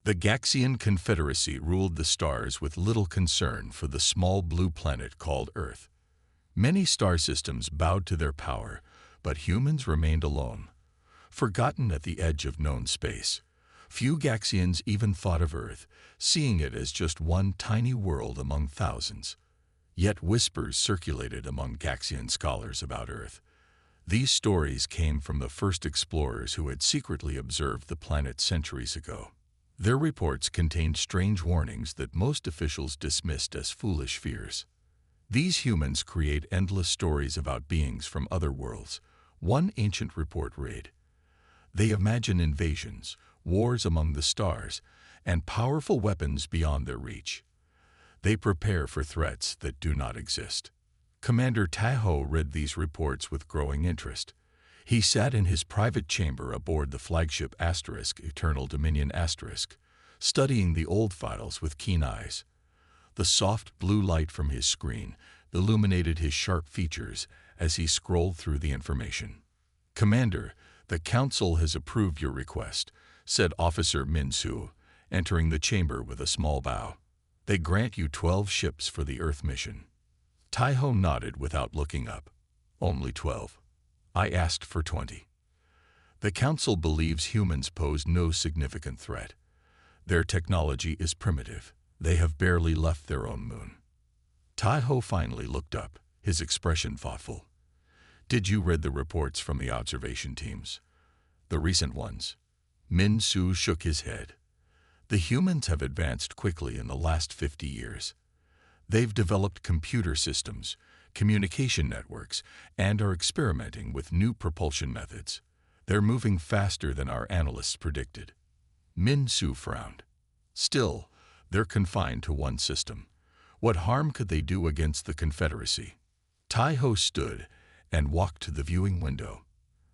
The Gaxian Confederacy ruled the stars with little concern for the small blue planet called Earth. Many star systems bowed to their power, but humans remained alone, forgotten at the edge of known space. Few Gaxians even thought of Earth, seeing it as just one tiny world among thousands. Yet whispers circulated among Gaxian scholars about Earth. These stories came from the first explorers who had secretly observed the planet centuries ago. Their reports contained strange warnings that most officials dismissed as foolish fears. These humans create endless stories about beings from other worlds. One ancient report read, "They imagine invasions, wars among the stars, and powerful weapons beyond their reach. They prepare for threats that do not exist." Commander Tahoe read these reports with growing interest. He sat in his private chamber aboard the flagship Eternal Dominion *, studying the old files with keen eyes. The soft blue light from his screen illuminated his sharp features as he scrolled through the information. "Commander, the Council has approved your request," said Officer Min-Su, entering the chamber with a small bow. "They grant you 12 ships for the Earth mission." Tahoe nodded without looking up. "Only 12. I asked for 20. The Council believes humans pose no significant threat. Their technology is primitive. They have barely left their own moon." Tahoe finally looked up, his expression thoughtful. "Did you read the reports from the observation teams? The recent ones?" Min-Su shook his head. "The humans have advanced quickly in the last 50 years. They've developed computer systems, communication networks, and are experimenting with new propulsion methods. They're moving faster than our analysts predicted." Min-Su frowned. "Still, they're confined to one system. What harm could they do against the Confederacy?" Tahoe stood and walked to the viewing window.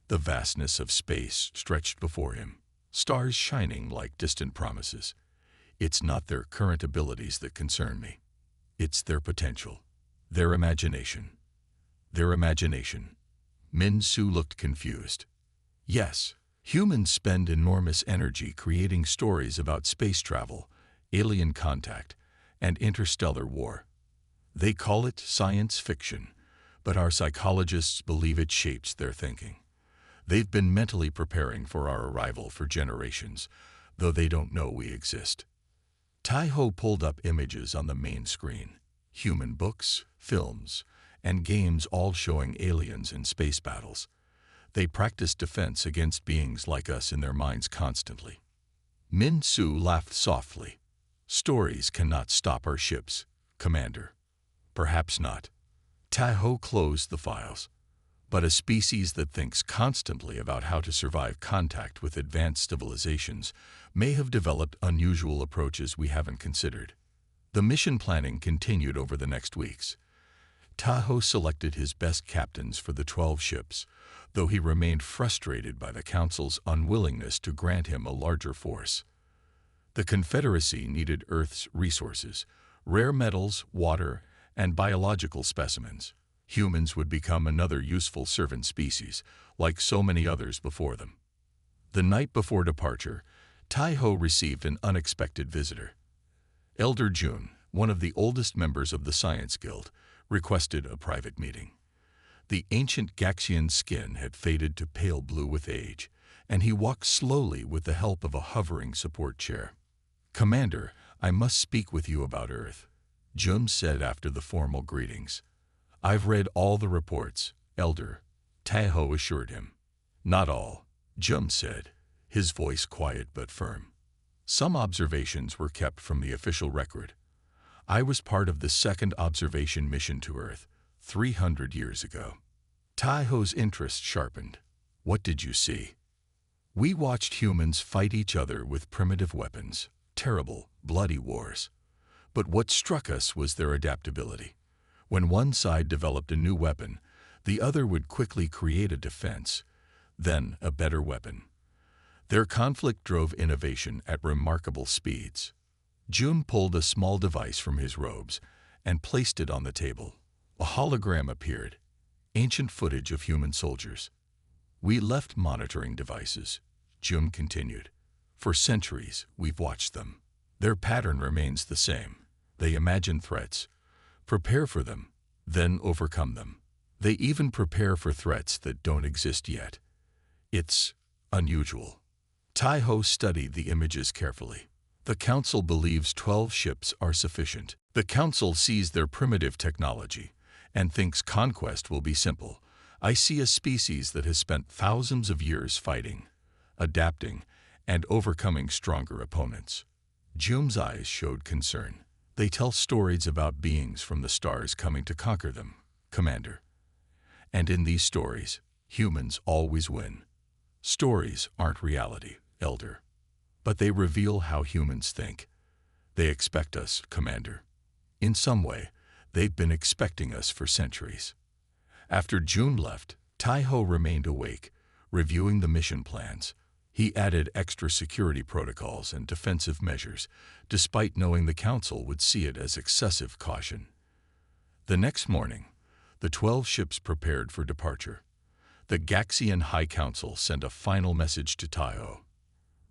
The vastness of space stretched before him, stars shining like distant promises. "It's not their current abilities that concern me. It's their potential. Their imagination." "Their imagination?" Min-Su looked confused. "Yes, humans spend enormous energy creating stories about space travel, alien contact, and interstellar war. They call it science fiction, but our psychologists believe it shapes their thinking. They've been mentally preparing for our arrival for generations, though they don't know we exist." Tahoe pulled up images on the main screen. Human books, films, and games all showing aliens in space battles. They practice defense against beings like us in their minds constantly. Min-Su laughed softly. "Stories cannot stop our ships, Commander." "Perhaps not." Tahoe closed the files. "But a species that thinks constantly about how to survive contact with advanced civilizations may have developed unusual approaches we haven't considered." The mission planning continued over the next weeks. Tahoe selected his best captains for the 12 ships, though he remained frustrated by the Council's unwillingness to grant him a larger force. The Confederacy needed Earth's resources, rare metals, water, and biological specimens. Humans would become another useful servant species, like so many others before them. The night before departure, Tahoe received an unexpected visitor. Elder Jun, one of the oldest members of the Science Guild, requested a private meeting. The ancient Gaxian's skin had faded to pale blue with age, and he walked slowly with the help of a hovering support chair. "Commander, I must speak with you about Earth," Jun said after the formal greetings. "I've read all the reports, Elder," Tahoe assured him. "Not all," Jun said, his voice quiet but firm. "Some observations were kept from the official record. I was part of the second observation mission to Earth, 300 years ago." Tahoe's interest sharpened. "What did you see?" "We watched humans fight each other with primitive weapons, terrible, bloody wars. But what struck us was their adaptability. When one side developed a new weapon, the other would quickly create a defense, then a better weapon. Their conflict drove innovation at remarkable speeds." Jun pulled a small device from his robes and placed it on the table. A hologram appeared, ancient footage of human soldiers. "We left monitoring devices," Jun continued. For centuries, we've watched them. Their pattern remains the same. They imagine threats, prepare for them, then overcome them. They even prepare for threats that don't exist yet. It's unusual. Tai-Ho studied the images carefully. The Council believes 12 ships are sufficient. The Council sees their primitive technology and thinks conquest will be simple. I see a species that has spent thousands of years fighting, adapting, and overcoming stronger opponents. June's eyes showed concern. They tell stories about beings from the stars coming to conquer them, Commander. And in these stories, humans always win. Stories aren't reality, Elder. But they reveal how humans think. They expect us, Commander. In some way, they've been expecting us for centuries. After June left, Tai-Ho remained awake, reviewing the mission plans. He added extra security protocols and defensive measures, despite knowing the Council would see it as excessive caution. The next morning, the 12 ships prepared for departure. The Gaxian High Council sent a final message to Tai-Ho.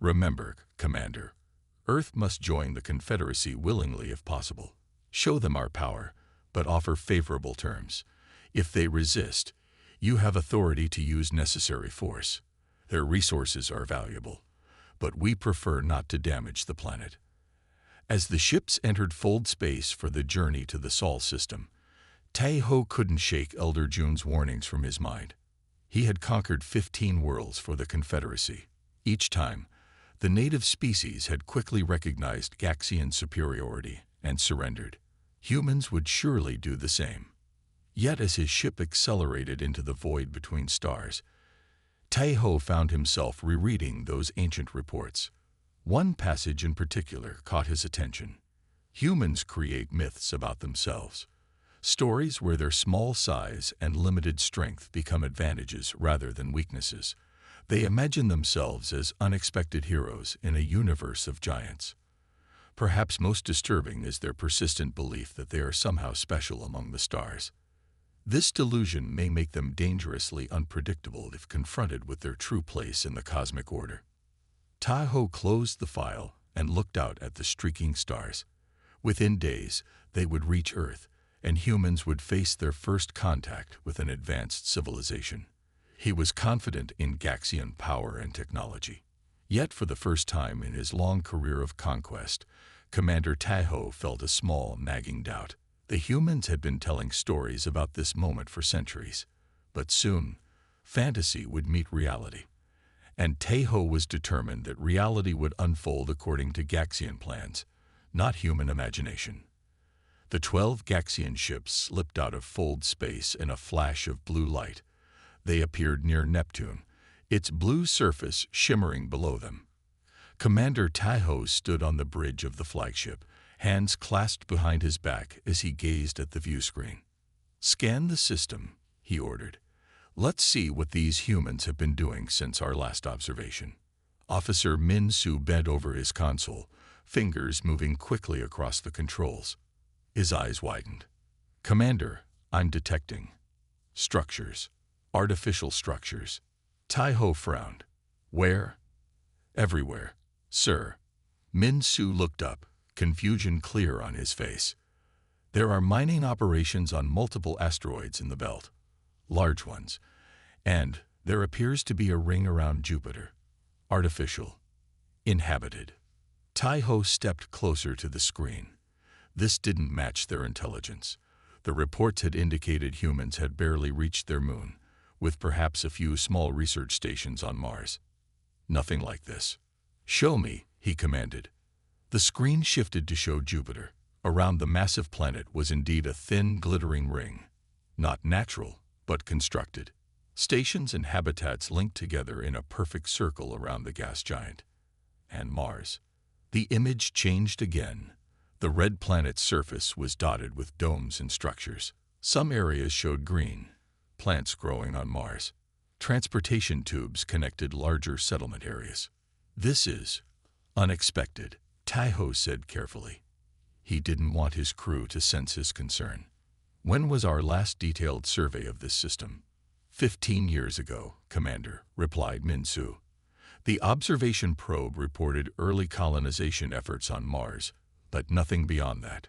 Remember, Commander, Earth must join the Confederacy willingly if possible. Show them our power, but offer favorable terms. If they resist, you have authority to use necessary force. Their resources are valuable, but we prefer not to damage the planet. As the ships entered fold space for the journey to the Sol system, Tai-Ho couldn't shake Elder June's warnings from his mind. He had conquered 15 worlds for the Confederacy. Each time, the native species had quickly recognized Gaxian superiority and surrendered. Humans would surely do the same. Yet as his ship accelerated into the void between stars, Tai-Ho found himself rereading those ancient reports. One passage in particular caught his attention. Humans create myths about themselves. Stories where their small size and limited strength become advantages rather than weaknesses. They imagine themselves as unexpected heroes in a universe of giants. Perhaps most disturbing is their persistent belief that they are somehow special among the stars. This delusion may make them dangerously unpredictable if confronted with their true place in the cosmic order. Tai-Ho closed the file and looked out at the streaking stars. Within days, they would reach Earth, and humans would face their first contact with an advanced civilization. He was confident in Gaxian power and technology. Yet for the first time in his long career of conquest, Commander Tai-Ho felt a small, nagging doubt. The humans had been telling stories about this moment for centuries. But soon, fantasy would meet reality. And Tai-Ho was determined that reality would unfold according to Gaxian plans, not human imagination. The 12 Gaxian ships slipped out of fold space in a flash of blue light. They appeared near Neptune, its blue surface shimmering below them. Commander Tai-Ho stood on the bridge of the flagship, hands clasped behind his back as he gazed at the viewscreen. "Scan the system," he ordered. "Let's see what these humans have been doing since our last observation." Officer Min-Su bent over his console, fingers moving quickly across the controls. His eyes widened. "Commander, I'm detecting structures, artificial structures." Tai-Ho frowned. "Where?" "Everywhere, sir." Min-Su looked up, confusion clear on his face. "There are mining operations on multiple asteroids in the belt, large ones, and there appears to be a ring around Jupiter. Artificial, inhabited." Tai-Ho stepped closer to the screen. This didn't match their intelligence. The reports had indicated humans had barely reached their moon, with perhaps a few small research stations on Mars. "Nothing like this." "Show me," he commanded. The screen shifted to show Jupiter. Around the massive planet was indeed a thin, glittering ring. Not natural, but constructed. Stations and habitats linked together in a perfect circle around the gas giant. And Mars. The image changed again. The red planet's surface was dotted with domes and structures. Some areas showed green, plants growing on Mars. Transportation tubes connected larger settlement areas. "This is unexpected," Tai-Ho said carefully. He didn't want his crew to sense his concern. "When was our last detailed survey of this system?" 15 years ago, Commander," replied Min-Su. The observation probe reported early colonization efforts on Mars, but nothing beyond that.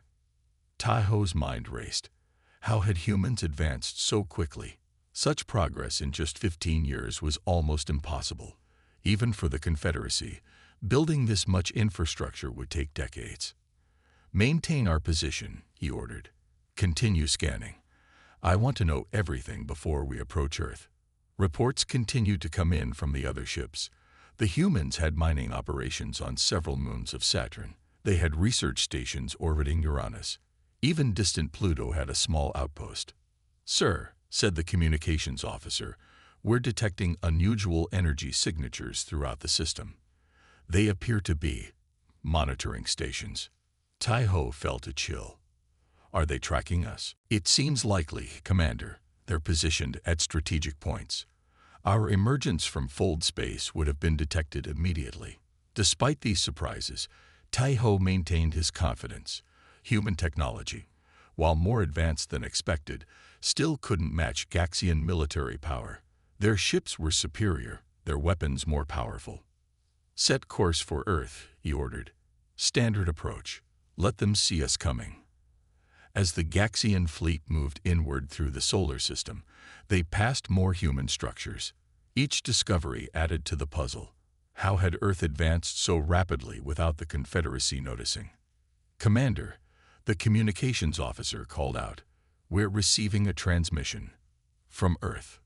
Taiho's mind raced. How had humans advanced so quickly? Such progress in just 15 years was almost impossible. Even for the Confederacy, building this much infrastructure would take decades. Maintain our position, he ordered. Continue scanning. I want to know everything before we approach Earth. Reports continued to come in from the other ships. The humans had mining operations on several moons of Saturn. They had research stations orbiting Uranus. Even distant Pluto had a small outpost. "Sir," said the communications officer, "we're detecting unusual energy signatures throughout the system. They appear to be monitoring stations." Taiho felt a chill. "Are they tracking us?" "It seems likely, Commander. They're positioned at strategic points. Our emergence from fold space would have been detected immediately." Despite these surprises, Taiho maintained his confidence. Human technology, while more advanced than expected, still couldn't match Gaxian military power. Their ships were superior, their weapons more powerful. "Set course for Earth," he ordered. "Standard approach. Let them see us coming." As the Gaxian fleet moved inward through the solar system, they passed more human structures. Each discovery added to the puzzle. How had Earth advanced so rapidly without the Confederacy noticing? "Commander," the communications officer called out, "we're receiving a transmission from Earth."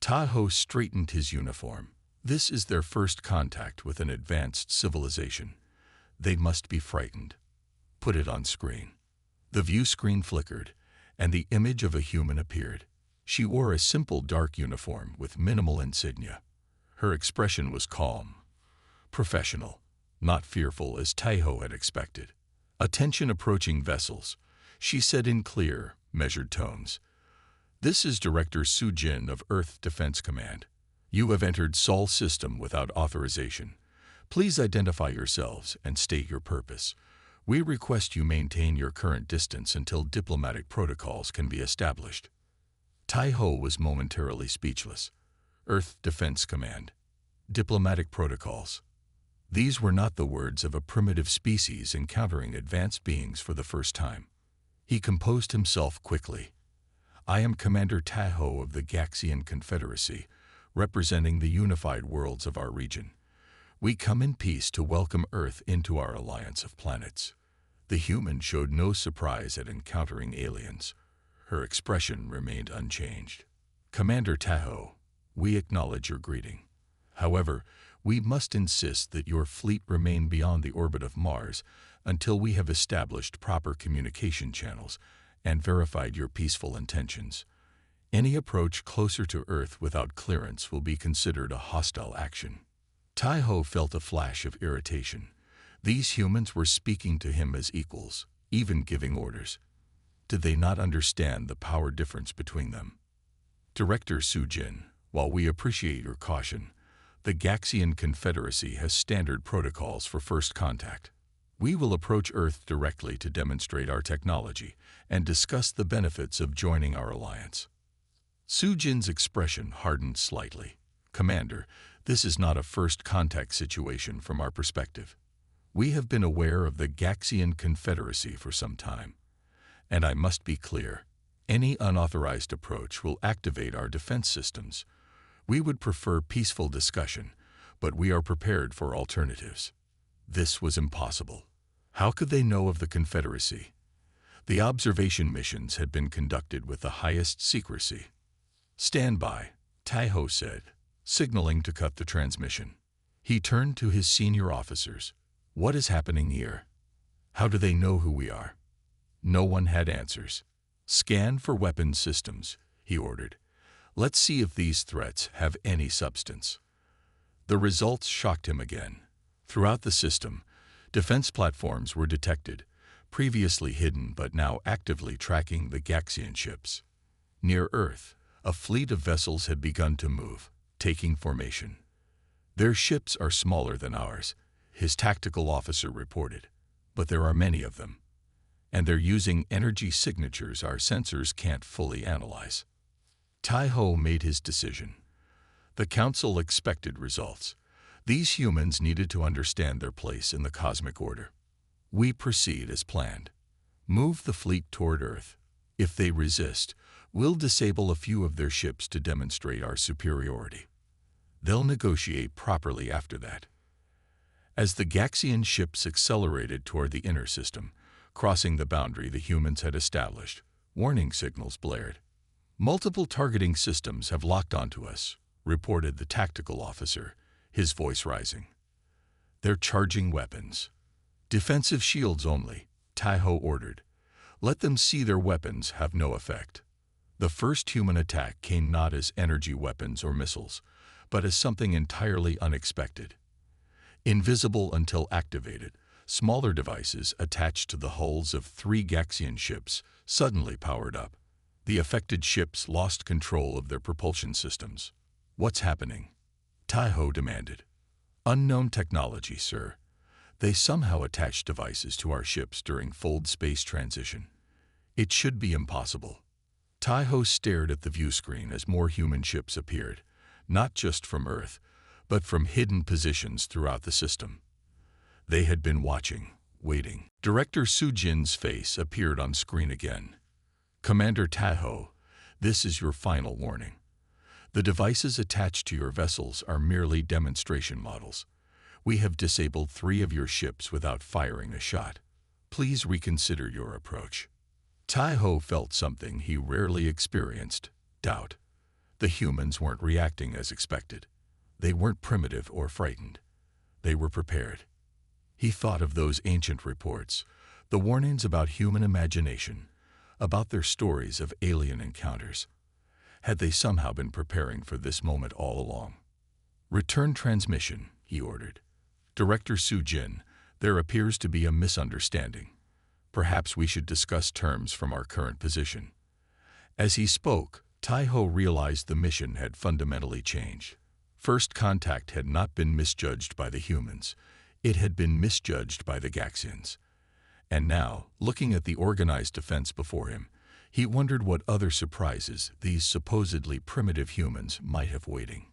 Taiho straightened his uniform. This is their first contact with an advanced civilization. They must be frightened. "Put it on screen." The view screen flickered, and the image of a human appeared. She wore a simple dark uniform with minimal insignia. Her expression was calm, professional, not fearful as Taiho had expected. "Attention approaching vessels," she said in clear, measured tones. "This is Director Sujin of Earth Defense Command. You have entered Sol system without authorization. Please identify yourselves and state your purpose. We request you maintain your current distance until diplomatic protocols can be established." Taiho was momentarily speechless. Earth Defense Command. Diplomatic protocols. These were not the words of a primitive species encountering advanced beings for the first time. He composed himself quickly. "I am Commander Taiho of the Gaxian Confederacy, representing the unified worlds of our region. We come in peace to welcome Earth into our alliance of planets." The human showed no surprise at encountering aliens. Her expression remained unchanged. "Commander Taiho, we acknowledge your greeting. However, we must insist that your fleet remain beyond the orbit of Mars until we have established proper communication channels and verified your peaceful intentions. Any approach closer to Earth without clearance will be considered a hostile action." Taiho felt a flash of irritation. These humans were speaking to him as equals, even giving orders. Did they not understand the power difference between them? "Director Sujin, while we appreciate your caution, the Gaxian Confederacy has standard protocols for first contact. We will approach Earth directly to demonstrate our technology and discuss the benefits of joining our alliance." Sujin's expression hardened slightly. "Commander, this is not a first contact situation from our perspective. We have been aware of the Gaxian Confederacy for some time. And I must be clear, any unauthorized approach will activate our defense systems. We would prefer peaceful discussion, but we are prepared for alternatives." This was impossible. How could they know of the Confederacy? The observation missions had been conducted with the highest secrecy. "Stand by," Taiho said, signaling to cut the transmission. He turned to his senior officers. "What is happening here? How do they know who we are?" No one had answers. "Scan for weapons systems," he ordered. "Let's see if these threats have any substance." The results shocked him again. Throughout the system, defense platforms were detected, previously hidden but now actively tracking the Gaxian ships. Near Earth, a fleet of vessels had begun to move, taking formation. "Their ships are smaller than ours," his tactical officer reported, "but there are many of them. And they're using energy signatures our sensors can't fully analyze." Taiho made his decision. The council expected results. These humans needed to understand their place in the cosmic order. We proceed as planned. Move the fleet toward Earth. If they resist, we'll disable a few of their ships to demonstrate our superiority. They'll negotiate properly after that. As the Gaxian ships accelerated toward the inner system, crossing the boundary the humans had established, warning signals blared. "Multiple targeting systems have locked onto us," reported the tactical officer, his voice rising. "They're charging weapons." "Defensive shields only," Tai-Ho ordered. "Let them see their weapons have no effect." The first human attack came not as energy weapons or missiles, but as something entirely unexpected. Invisible until activated, smaller devices attached to the hulls of 3 Gaxian ships suddenly powered up. The affected ships lost control of their propulsion systems. "What's happening?" Tai-Ho demanded. "Unknown technology, sir. They somehow attached devices to our ships during fold space transition. It should be impossible." Tai-Ho stared at the view screen as more human ships appeared, not just from Earth, but from hidden positions throughout the system. They had been watching, waiting. Director Sujin's face appeared on screen again. "Commander Tai-Ho, this is your final warning. The devices attached to your vessels are merely demonstration models. We have disabled 3 of your ships without firing a shot. Please reconsider your approach." Tai-Ho felt something he rarely experienced: doubt. The humans weren't reacting as expected. They weren't primitive or frightened. They were prepared. He thought of those ancient reports, the warnings about human imagination, about their stories of alien encounters. Had they somehow been preparing for this moment all along? "Return transmission," he ordered. "Director Sujin, there appears to be a misunderstanding. Perhaps we should discuss terms from our current position." As he spoke, Tai-Ho realized the mission had fundamentally changed. First contact had not been misjudged by the humans. It had been misjudged by the Gaxians. And now, looking at the organized defense before him, he wondered what other surprises these supposedly primitive humans might have waiting.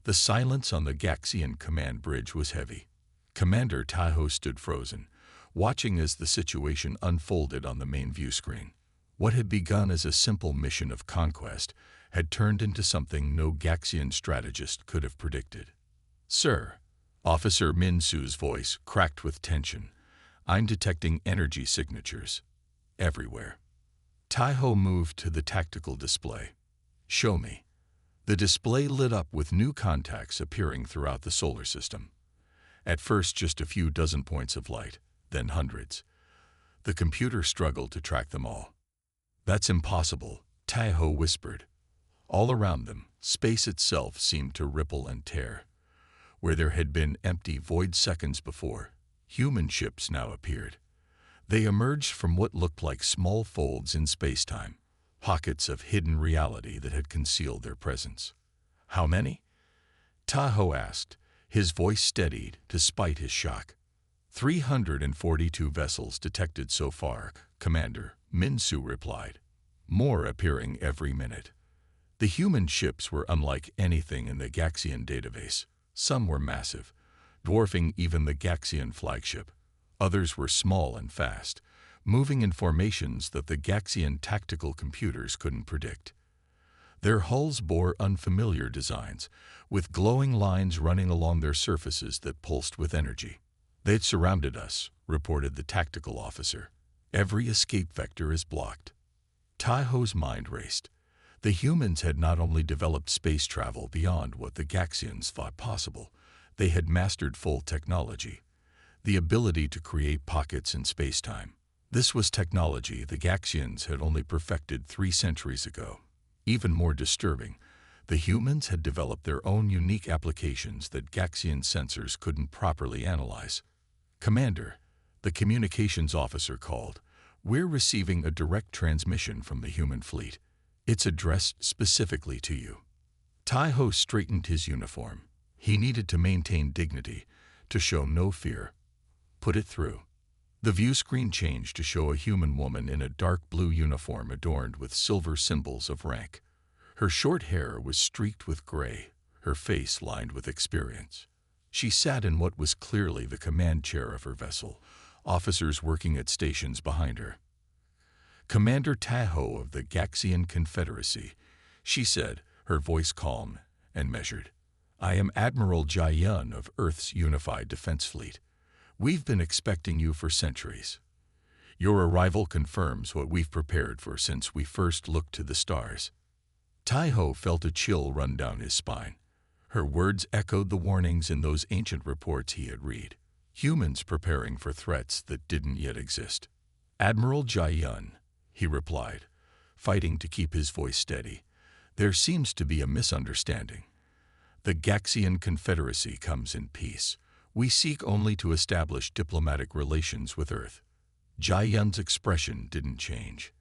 The silence on the Gaxian command bridge was heavy. Commander Tai-Ho stood frozen, watching as the situation unfolded on the main view screen. What had begun as a simple mission of conquest had turned into something no Gaxian strategist could have predicted. "Sir," Officer Min-Su's voice cracked with tension, "I'm detecting energy signatures everywhere." Tai-Ho moved to the tactical display. "Show me." The display lit up with new contacts appearing throughout the solar system. At first just a few dozen points of light, then hundreds. The computer struggled to track them all. "That's impossible," Tai-Ho whispered. All around them, space itself seemed to ripple and tear. Where there had been empty void seconds before, human ships now appeared. They emerged from what looked like small folds in space-time, pockets of hidden reality that had concealed their presence. "How many?" Tai-Ho asked, his voice steadied despite his shock. 342 vessels detected so far, Commander," Min-Su replied. "More appearing every minute." The human ships were unlike anything in the Gaxian database. Some were massive, dwarfing even the Gaxian flagship. Others were small and fast, moving in formations that the Gaxian tactical computers couldn't predict. Their hulls bore unfamiliar designs, with glowing lines running along their surfaces that pulsed with energy. "They'd surrounded us," reported the tactical officer. "Every escape vector is blocked." Tai-Ho's mind raced. The humans had not only developed space travel beyond what the Gaxians thought possible, they had mastered full technology, the ability to create pockets in space-time. This was technology the Gaxians had only perfected 3 centuries ago. Even more disturbing, the humans had developed their own unique applications that Gaxian sensors couldn't properly analyze. "Commander," the communications officer called, "we're receiving a direct transmission from the human fleet. It's addressed specifically to you." Tai-Ho straightened his uniform. He needed to maintain dignity, to show no fear. "Put it through." The view screen changed to show a human woman in a dark blue uniform adorned with silver symbols of rank. Her short hair was streaked with gray, her face lined with experience. She sat in what was clearly the command chair of her vessel, officers working at stations behind her. "Commander Tahoe of the Gaxian Confederacy," she said, her voice calm and measured. "I am Admiral Jai-Yun of Earth's Unified Defense Fleet. We've been expecting you for centuries. Your arrival confirms what we've prepared for since we first looked to the stars." Tahoe felt a chill run down his spine. Her words echoed the warnings in those ancient reports he had read. Humans preparing for threats that didn't yet exist. "Admiral Jai-Yun," he replied, fighting to keep his voice steady, "there seems to be a misunderstanding. The Gaxian Confederacy comes in peace. We seek only to establish diplomatic relations with Earth." Jai-Yun's expression didn't change.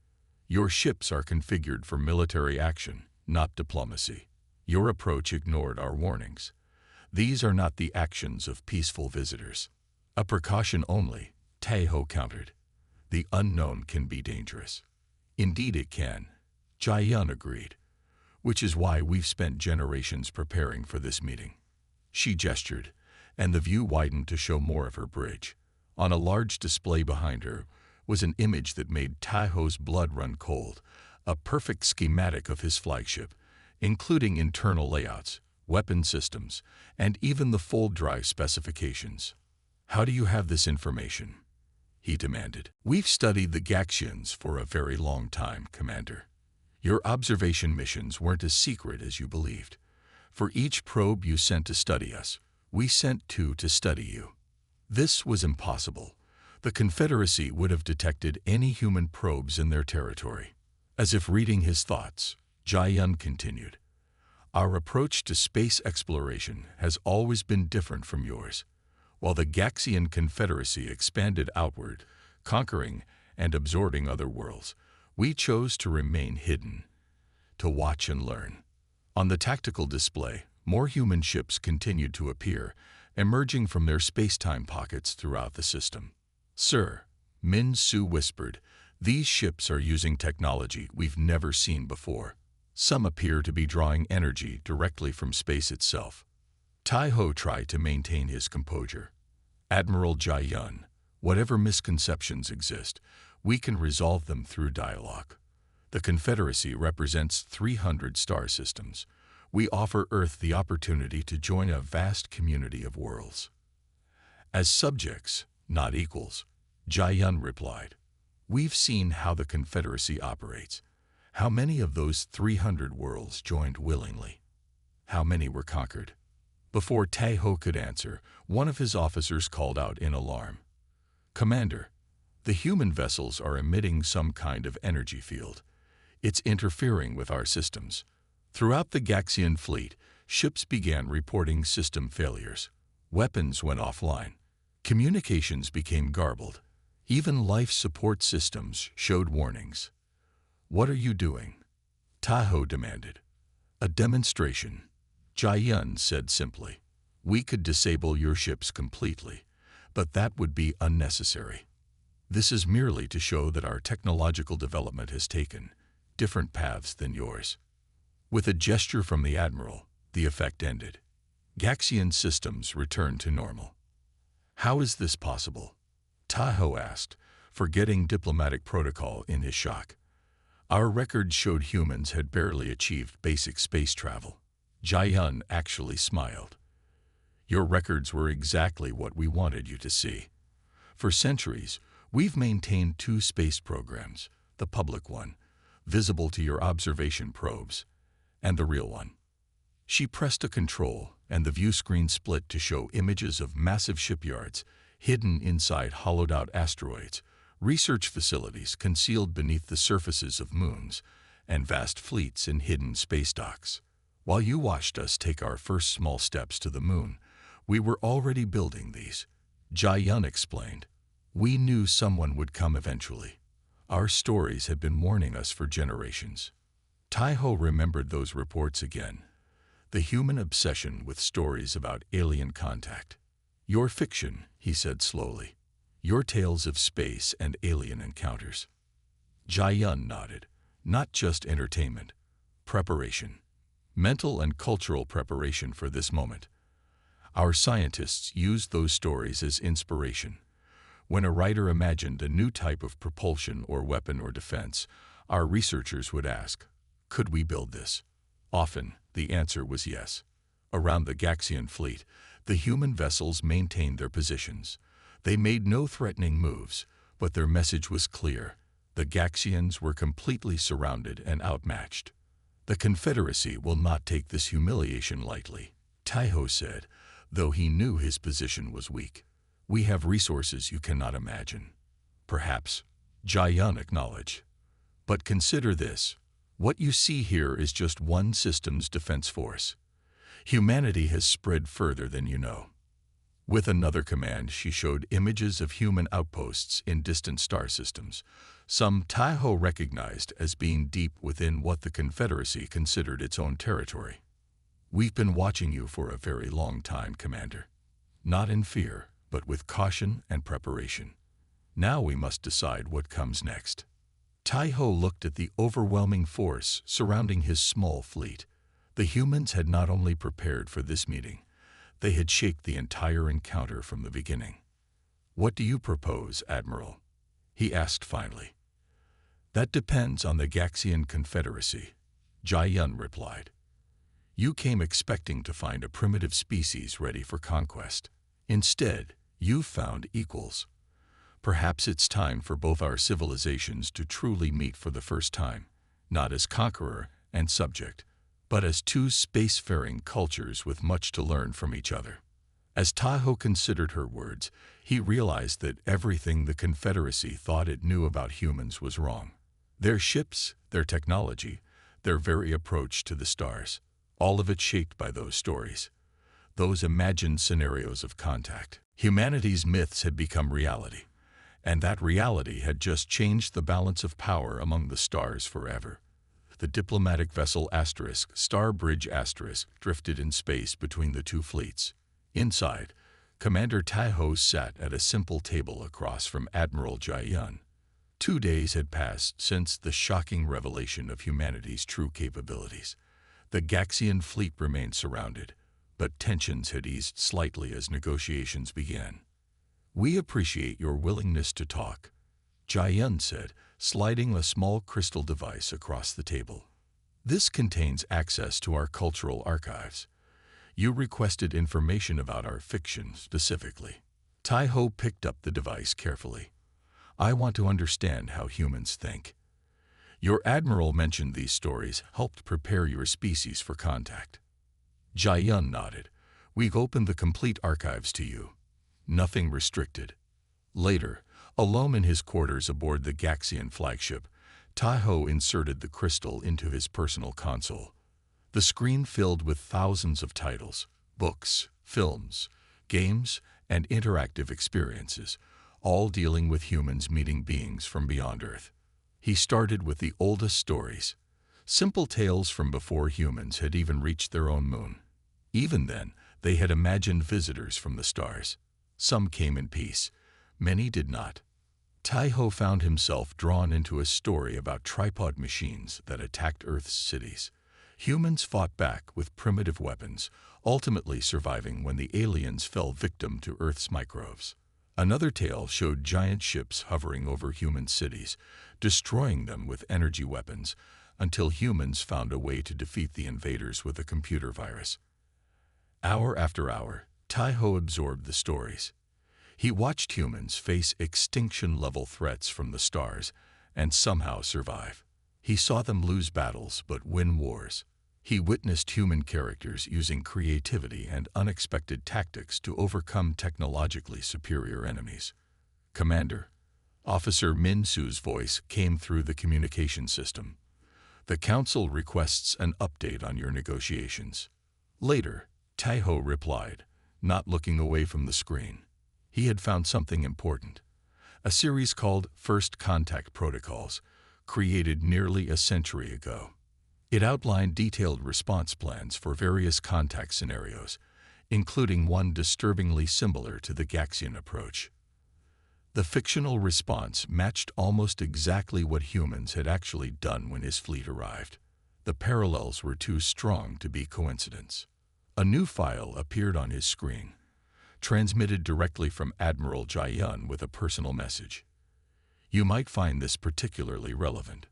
"Your ships are configured for military action, not diplomacy. Your approach ignored our warnings. These are not the actions of peaceful visitors." "A precaution only," Tahoe countered. "The unknown can be dangerous." "Indeed it can," Jai-Yun agreed, "which is why we've spent generations preparing for this meeting." She gestured, and the view widened to show more of her bridge. On a large display behind her was an image that made Tahoe's blood run cold, a perfect schematic of his flagship, including internal layouts, weapon systems, and even the full drive specifications. "How do you have this information?" he demanded. "We've studied the Gaxians for a very long time, Commander. Your observation missions weren't as secret as you believed. For each probe you sent to study us, we sent two to study you. This was impossible. The Confederacy would have detected any human probes in their territory." As if reading his thoughts, Jai-Yun continued, "Our approach to space exploration has always been different from yours. While the Gaxian Confederacy expanded outward, conquering and absorbing other worlds, we chose to remain hidden, to watch and learn." On the tactical display, more human ships continued to appear, emerging from their space-time pockets throughout the system. "Sir," Min Su whispered, "these ships are using technology we've never seen before. Some appear to be drawing energy directly from space itself." Tahoe tried to maintain his composure. "Admiral Jai-Yun, whatever misconceptions exist, we can resolve them through dialogue. The Confederacy represents 300 star systems. We offer Earth the opportunity to join a vast community of worlds." "As subjects, not equals," Jai-Yun replied. "We've seen how the Confederacy operates. How many of those 300 worlds joined willingly? How many were conquered?" Before Tahoe could answer, one of his officers called out in alarm. "Commander, the human vessels are emitting some kind of energy field. It's interfering with our systems." Throughout the Gaxian fleet, ships began reporting system failures. Weapons went offline. Communications became garbled. Even life support systems showed warnings. "What are you doing?" Tahoe demanded. "A demonstration," Jai-Yun said simply. "We could disable your ships completely, but that would be unnecessary. This is merely to show that our technological development has taken different paths than yours." With a gesture from the Admiral, the effect ended. Gaxian systems returned to normal. "How is this possible?" Tahoe asked, forgetting diplomatic protocol in his shock. "Our records showed humans had barely achieved basic space travel." Jai-Yun actually smiled. "Your records were exactly what we wanted you to see. For centuries, we've maintained two space programs, the public one, visible to your observation probes, and the real one." She pressed a control, and the view screen split to show images of massive shipyards hidden inside hollowed-out asteroids, research facilities concealed beneath the surfaces of moons, and vast fleets in hidden space docks. "While you watched us take our first small steps to the moon, we were already building these," Jai-Yun explained. "We knew someone would come eventually. Our stories had been warning us for generations." Tahoe remembered those reports again. The human obsession with stories about alien contact. "Your fiction," he said slowly. "Your tales of space and alien encounters." Jai-Yun nodded. "Not just entertainment. Preparation. Mental and cultural preparation for this moment. Our scientists used those stories as inspiration. When a writer imagined a new type of propulsion or weapon or defense, our researchers would ask, could we build this? Often, the answer was yes. Around the Gaxian fleet, the human vessels maintained their positions. They made no threatening moves, but their message was clear. The Gaxians were completely surrounded and outmatched. The Confederacy will not take this humiliation lightly, Taiho said, though he knew his position was weak. We have resources you cannot imagine. Perhaps, Jai-Yun acknowledged. But consider this. What you see here is just one system's defense force. Humanity has spread further than you know. With another command, she showed images of human outposts in distant star systems, some Taiho recognized as being deep within what the Confederacy considered its own territory. We've been watching you for a very long time, Commander. Not in fear, but with caution and preparation. Now we must decide what comes next. Taiho looked at the overwhelming force surrounding his small fleet. The humans had not only prepared for this meeting, they had shaped the entire encounter from the beginning. What do you propose, Admiral? He asked finally. That depends on the Gaxian Confederacy, Jai-Yun replied. You came expecting to find a primitive species ready for conquest. Instead, you've found equals. Perhaps it's time for both our civilizations to truly meet for the first time, not as conqueror and subject, but as two spacefaring cultures with much to learn from each other. As Taiho considered her words, he realized that everything the Confederacy thought it knew about humans was wrong. Their ships, their technology, their very approach to the stars, all of it shaped by those stories. Those imagined scenarios of contact. Humanity's myths had become reality, and that reality had just changed the balance of power among the stars forever. The diplomatic vessel Starbridge drifted in space between the two fleets. Inside, Commander Taiho sat at a simple table across from Admiral Jai-Yun. 2 days had passed since the shocking revelation of humanity's true capabilities. The Gaxian fleet remained surrounded, but tensions had eased slightly as negotiations began. We appreciate your willingness to talk, Jai-Yun said, sliding a small crystal device across the table. This contains access to our cultural archives. You requested information about our fiction specifically. Taiho picked up the device carefully. I want to understand how humans think. Your admiral mentioned these stories helped prepare your species for contact. Jai-Yun nodded. We've opened the complete archives to you. Nothing restricted. Later, alone in his quarters aboard the Gaxian flagship, Taiho inserted the crystal into his personal console. The screen filled with thousands of titles, books, films, games, and interactive experiences, all dealing with humans meeting beings from beyond Earth. He started with the oldest stories, simple tales from before humans had even reached their own moon. Even then, they had imagined visitors from the stars. Some came in peace, many did not. Taiho found himself drawn into a story about tripod machines that attacked Earth's cities. Humans fought back with primitive weapons, ultimately surviving when the aliens fell victim to Earth's microbes. Another tale showed giant ships hovering over human cities, destroying them with energy weapons, until humans found a way to defeat the invaders with a computer virus. Hour after hour, Taiho absorbed the stories. He watched humans face extinction-level threats from the stars and somehow survive. He saw them lose battles but win wars. He witnessed human characters using creativity and unexpected tactics to overcome technologically superior enemies. Commander, Officer Min-Su's voice came through the communication system. The Council requests an update on your negotiations. Later, Taiho replied, not looking away from the screen. He had found something important. A series called First Contact Protocols, created nearly a century ago. It outlined detailed response plans for various contact scenarios, including one disturbingly similar to the Gaxian approach. The fictional response matched almost exactly what humans had actually done when his fleet arrived. The parallels were too strong to be coincidence. A new file appeared on his screen, transmitted directly from Admiral Jai-yun with a personal message. You might find this particularly relevant.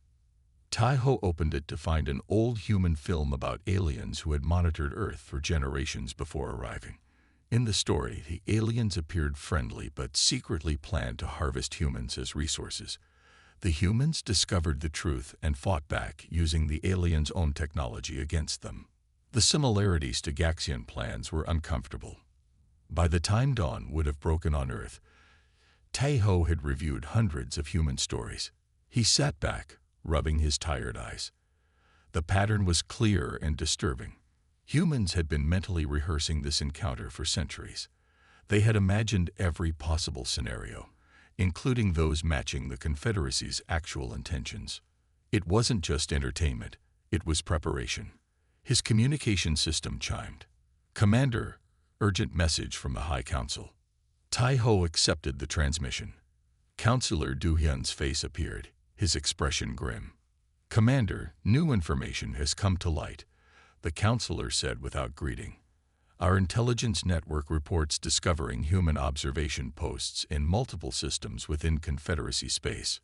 Tai-ho opened it to find an old human film about aliens who had monitored Earth for generations before arriving. In the story, the aliens appeared friendly but secretly planned to harvest humans as resources. The humans discovered the truth and fought back, using the aliens' own technology against them. The similarities to Gaxian plans were uncomfortable. By the time dawn would have broken on Earth, Tai-ho had reviewed hundreds of human stories. He sat back, rubbing his tired eyes. The pattern was clear and disturbing. Humans had been mentally rehearsing this encounter for centuries. They had imagined every possible scenario, including those matching the Confederacy's actual intentions. It wasn't just entertainment, it was preparation. His communication system chimed. "Commander, urgent message from the High Council." Tai-ho accepted the transmission. Counselor Du-hyun's face appeared, his expression grim. "Commander, new information has come to light," the counselor said without greeting. "Our intelligence network reports discovering human observation posts in multiple systems within Confederacy space.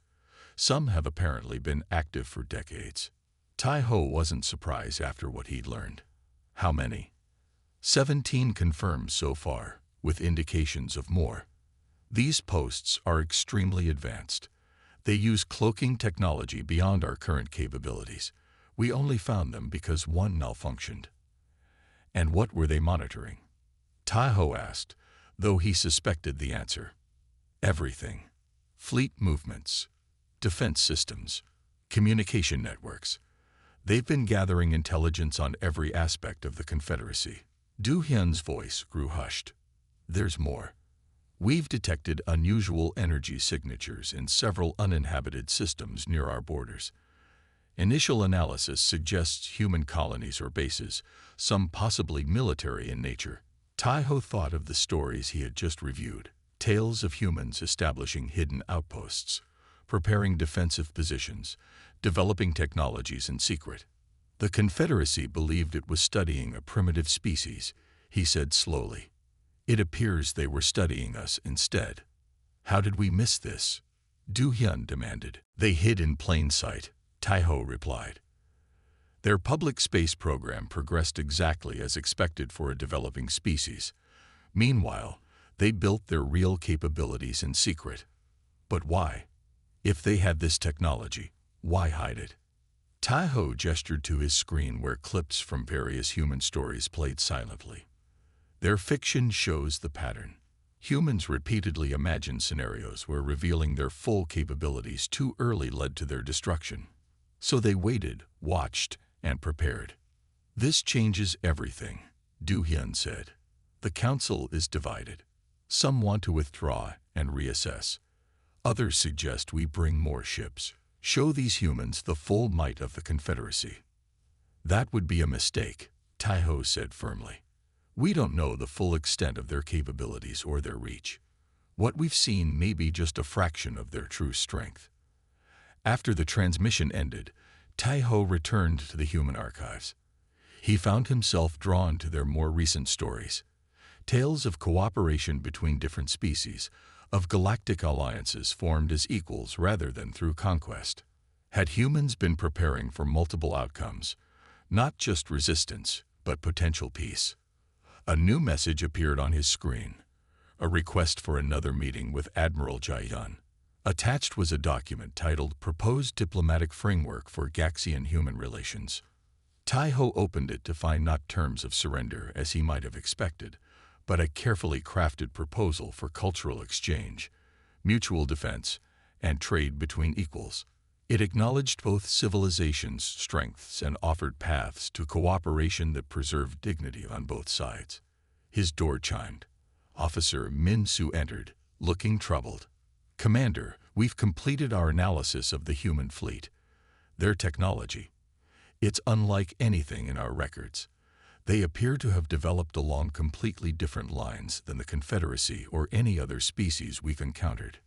Some have apparently been active for decades." Tai-ho wasn't surprised after what he'd learned. How many? 17 confirmed so far, with indications of more. These posts are extremely advanced. They use cloaking technology beyond our current capabilities. We only found them because one malfunctioned. And what were they monitoring? Tai-ho asked, though he suspected the answer. Everything. Fleet movements, defense systems, communication networks. They've been gathering intelligence on every aspect of the Confederacy. Du-hyun's voice grew hushed. There's more. We've detected unusual energy signatures in several uninhabited systems near our borders. Initial analysis suggests human colonies or bases, some possibly military in nature. Tai-ho thought of the stories he had just reviewed, tales of humans establishing hidden outposts, preparing defensive positions, developing technologies in secret. The Confederacy believed it was studying a primitive species, he said slowly. It appears they were studying us instead. How did we miss this? Du-hyun demanded. They hid in plain sight, Tai-ho replied. Their public space program progressed exactly as expected for a developing species. Meanwhile, they built their real capabilities in secret. But why? If they had this technology, why hide it? Tai-ho gestured to his screen where clips from various human stories played silently. Their fiction shows the pattern. Humans repeatedly imagined scenarios where revealing their full capabilities too early led to their destruction. So they waited, watched, and prepared. This changes everything, Du-hyun said. The council is divided. Some want to withdraw and reassess. Others suggest we bring more ships, show these humans the full might of the Confederacy. That would be a mistake, Tai-ho said firmly. We don't know the full extent of their capabilities or their reach. What we've seen may be just a fraction of their true strength. After the transmission ended, Tai-ho returned to the human archives. He found himself drawn to their more recent stories. Tales of cooperation between different species, of galactic alliances formed as equals rather than through conquest. Had humans been preparing for multiple outcomes, not just resistance, but potential peace? A new message appeared on his screen, a request for another meeting with Admiral Jai-yun. Attached was a document titled Proposed Diplomatic Framework for Gaxian Human Relations. Tai-ho opened it to find not terms of surrender as he might have expected, but a carefully crafted proposal for cultural exchange, mutual defense, and trade between equals. It acknowledged both civilizations' strengths and offered paths to cooperation that preserved dignity on both sides. His door chimed. Officer Min-soo entered, looking troubled. Commander, we've completed our analysis of the human fleet. Their technology. It's unlike anything in our records. They appear to have developed along completely different lines than the Confederacy or any other species we've encountered.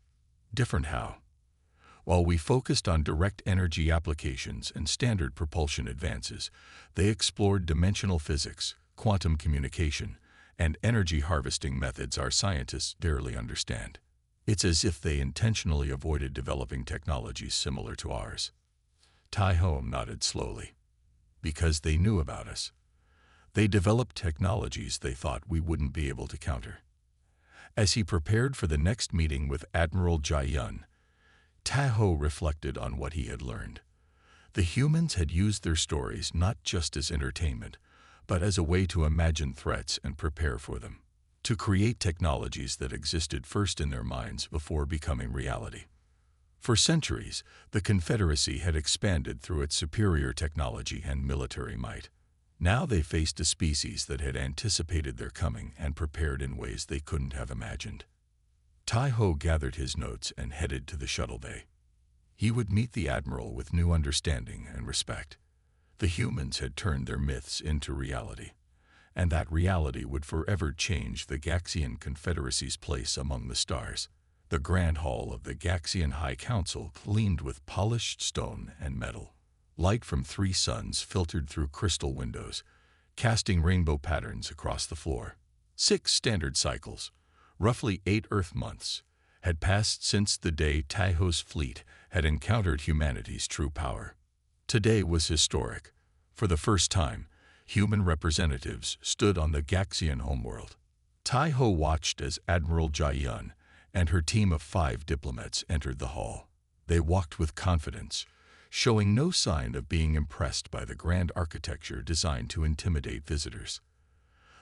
Different how? While we focused on direct energy applications and standard propulsion advances, they explored dimensional physics, quantum communication, and energy harvesting methods our scientists barely understand. It's as if they intentionally avoided developing technologies similar to ours. Tai-Ho nodded slowly. Because they knew about us. They developed technologies they thought we wouldn't be able to counter. As he prepared for the next meeting with Admiral Jai-Yun, Tai-Ho reflected on what he had learned. The humans had used their stories not just as entertainment, but as a way to imagine threats and prepare for them, to create technologies that existed first in their minds before becoming reality. For centuries, the Confederacy had expanded through its superior technology and military might. Now they faced a species that had anticipated their coming and prepared in ways they couldn't have imagined. Tai-Ho gathered his notes and headed to the shuttle bay. He would meet the Admiral with new understanding and respect. The humans had turned their myths into reality, and that reality would forever change the Gaxian Confederacy's place among the stars. The grand hall of the Gaxian High Council gleamed with polished stone and metal. Light from 3 suns filtered through crystal windows, casting rainbow patterns across the floor. 6 standard cycles, roughly 8 Earth months, had passed since the day Tai-Ho's fleet had encountered humanity's true power. Today was historic. For the first time, human representatives stood on the Gaxian homeworld. Tai-Ho watched as Admiral Jai-Yun and her team of 5 diplomats entered the hall. They walked with confidence, showing no sign of being impressed by the grand architecture designed to intimidate visitors.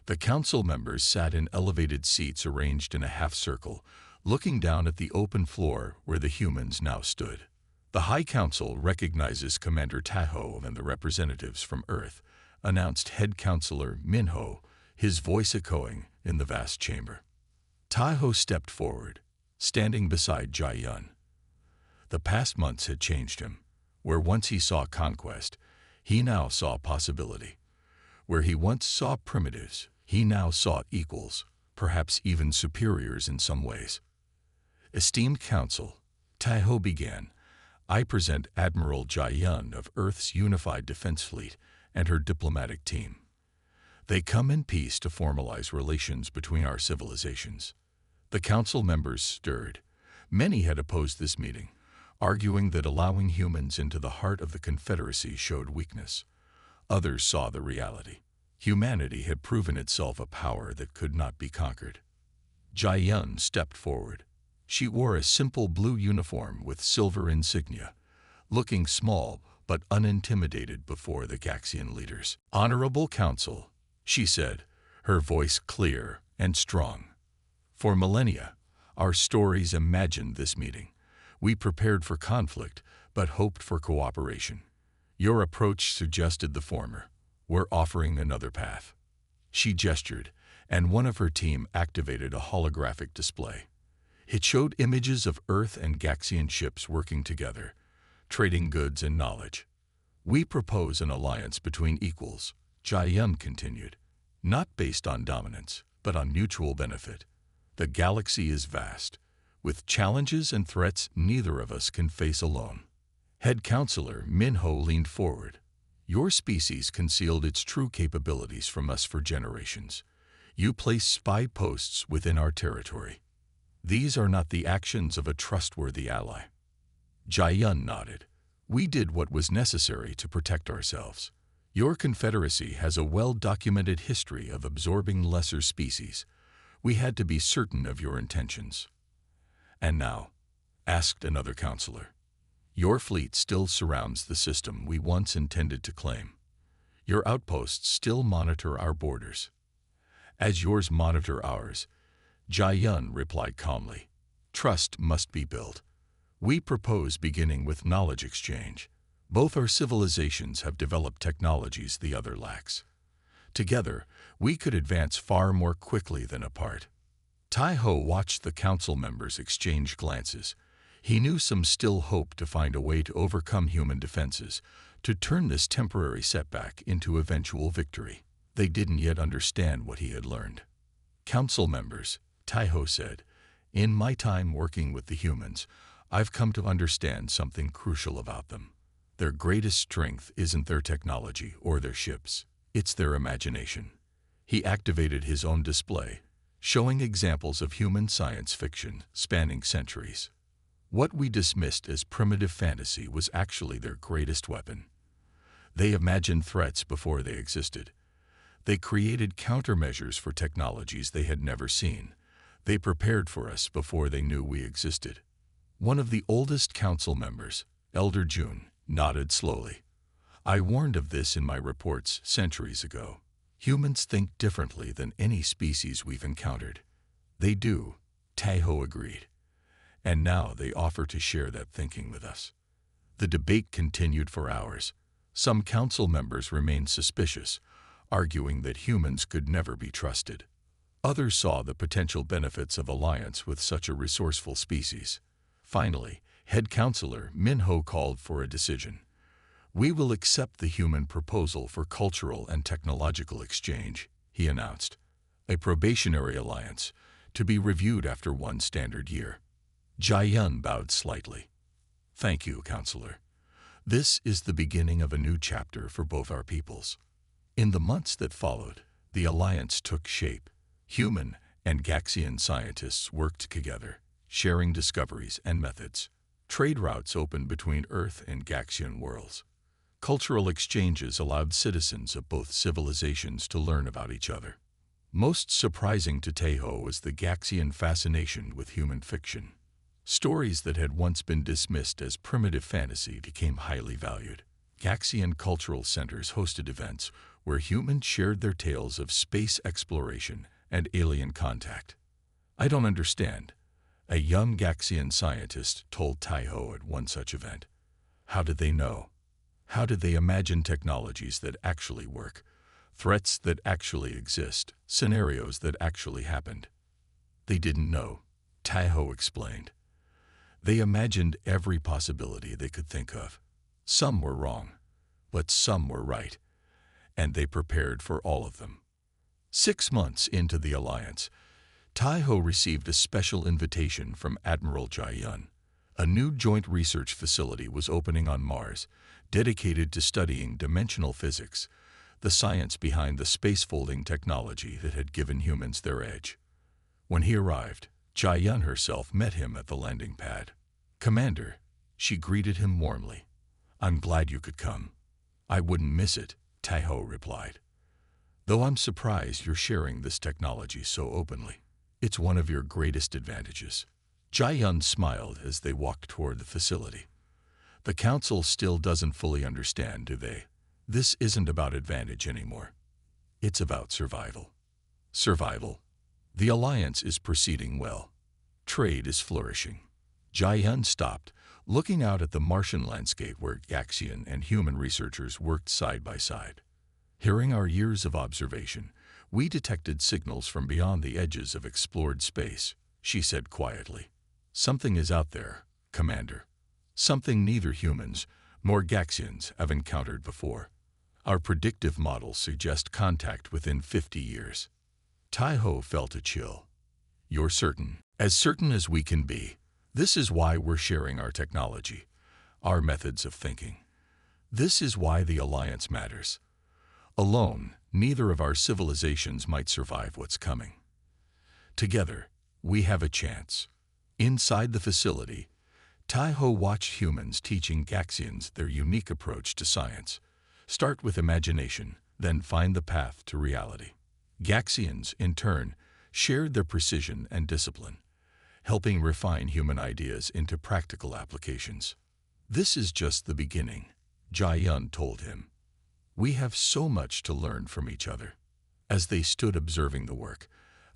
The council members sat in elevated seats arranged in a half-circle, looking down at the open floor where the humans now stood. The High Council recognizes Commander Tai-Ho and the representatives from Earth, announced Head Counselor Min-Ho, his voice echoing in the vast chamber. Tai-Ho stepped forward, standing beside Jai-Yun. The past months had changed him. Where once he saw conquest, he now saw possibility. Where he once saw primitives, he now saw equals, perhaps even superiors in some ways. Esteemed Council, Tai-Ho began, I present Admiral Jai-Yun of Earth's Unified Defense Fleet and her diplomatic team. They come in peace to formalize relations between our civilizations. The council members stirred. Many had opposed this meeting, arguing that allowing humans into the heart of the Confederacy showed weakness. Others saw the reality. Humanity had proven itself a power that could not be conquered. Jai-Yun stepped forward. She wore a simple blue uniform with silver insignia, looking small but unintimidated before the Gaxian leaders. Honorable Council, she said, her voice clear and strong. For millennia, our stories imagined this meeting. We prepared for conflict, but hoped for cooperation. Your approach suggested the former. We're offering another path. She gestured, and one of her team activated a holographic display. It showed images of Earth and Gaxian ships working together, trading goods and knowledge. We propose an alliance between equals, Jai-Yun continued, not based on dominance, but on mutual benefit. The galaxy is vast, with challenges and threats neither of us can face alone. Head Counselor Min-Ho leaned forward. Your species concealed its true capabilities from us for generations. You place spy posts within our territory. These are not the actions of a trustworthy ally. Jai-Yun nodded. We did what was necessary to protect ourselves. Your confederacy has a well-documented history of absorbing lesser species. We had to be certain of your intentions. And now, asked another counselor, your fleet still surrounds the system we once intended to claim. Your outposts still monitor our borders. As yours monitor ours, Jai-Yun replied calmly, trust must be built. We propose beginning with knowledge exchange. Both our civilizations have developed technologies the other lacks. Together, we could advance far more quickly than apart. Tai-Ho watched the council members exchange glances. He knew some still hoped to find a way to overcome human defenses, to turn this temporary setback into eventual victory. They didn't yet understand what he had learned. Council members, Tai-Ho said, in my time working with the humans, I've come to understand something crucial about them. Their greatest strength isn't their technology or their ships. It's their imagination. He activated his own display, showing examples of human science fiction spanning centuries. What we dismissed as primitive fantasy was actually their greatest weapon. They imagined threats before they existed. They created countermeasures for technologies they had never seen. They prepared for us before they knew we existed. One of the oldest council members, Elder June, nodded slowly. I warned of this in my reports centuries ago. Humans think differently than any species we've encountered. They do, Tahoe agreed. And now they offer to share that thinking with us. The debate continued for hours. Some council members remained suspicious, arguing that humans could never be trusted. Others saw the potential benefits of alliance with such a resourceful species. Finally, head counselor Minho called for a decision. We will accept the human proposal for cultural and technological exchange, he announced. A probationary alliance, to be reviewed after 1 standard year. Jai-yun bowed slightly. Thank you, counselor. This is the beginning of a new chapter for both our peoples. In the months that followed, the alliance took shape. Human and Gaxian scientists worked together, sharing discoveries and methods. Trade routes opened between Earth and Gaxian worlds. Cultural exchanges allowed citizens of both civilizations to learn about each other. Most surprising to Tahoe was the Gaxian fascination with human fiction. Stories that had once been dismissed as primitive fantasy became highly valued. Gaxian cultural centers hosted events where humans shared their tales of space exploration and alien contact. I don't understand, a young Gaxian scientist told Tahoe at one such event. How did they know? How did they imagine technologies that actually work, threats that actually exist, scenarios that actually happened? They didn't know, Tahoe explained. They imagined every possibility they could think of. Some were wrong, but some were right, and they prepared for all of them. 6 months into the alliance, Tahoe received a special invitation from Admiral Jai-yun. A new joint research facility was opening on Mars, dedicated to studying dimensional physics, the science behind the space-folding technology that had given humans their edge. When he arrived, Jai-yun herself met him at the landing pad. Commander, she greeted him warmly. I'm glad you could come. I wouldn't miss it, Tahoe replied. Though I'm surprised you're sharing this technology so openly. It's one of your greatest advantages. Jai-yun smiled as they walked toward the facility. The Council still doesn't fully understand, do they? This isn't about advantage anymore. It's about survival. Survival. The alliance is proceeding well. Trade is flourishing. Jai-yun stopped, looking out at the Martian landscape where Gaxian and human researchers worked side by side. Hearing our years of observation, we detected signals from beyond the edges of explored space, she said quietly. Something is out there, Commander. Something neither humans nor Gaxians have encountered before. Our predictive models suggest contact within 50 years. Tahoe felt a chill. You're certain? As certain as we can be. This is why we're sharing our technology, our methods of thinking. This is why the alliance matters. Alone, neither of our civilizations might survive what's coming. Together, we have a chance. Inside the facility, Tahoe watched humans teaching Gaxians their unique approach to science. Start with imagination, then find the path to reality. Gaxians, in turn, shared their precision and discipline, helping refine human ideas into practical applications. This is just the beginning, Jai-yun told him. We have so much to learn from each other. As they stood observing the work,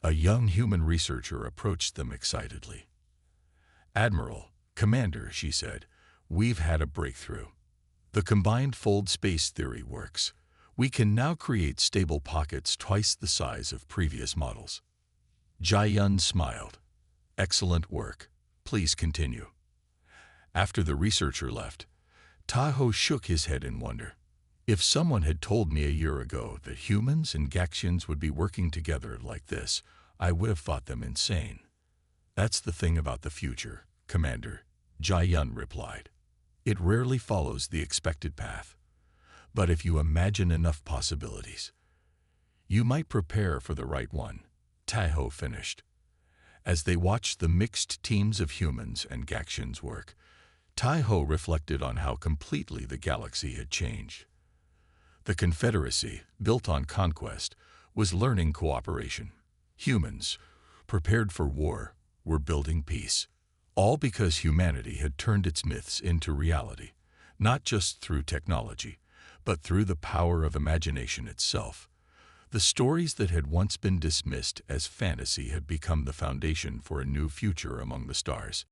a young human researcher approached them excitedly. Admiral, Commander, she said, we've had a breakthrough. The combined fold space theory works. We can now create stable pockets twice the size of previous models. Jai-yun smiled. Excellent work. Please continue. After the researcher left, Tahoe shook his head in wonder. If someone had told me a year ago that humans and Gaxians would be working together like this, I would have thought them insane. That's the thing about the future, Commander, Jai-yun replied. It rarely follows the expected path. But if you imagine enough possibilities, You might prepare for the right one. Taiho finished. As they watched the mixed teams of humans and Gaktians work, Taiho reflected on how completely the galaxy had changed. The Confederacy, built on conquest, was learning cooperation. Humans, prepared for war, were building peace. All because humanity had turned its myths into reality, not just through technology, but through the power of imagination itself. The stories that had once been dismissed as fantasy had become the foundation for a new future among the stars.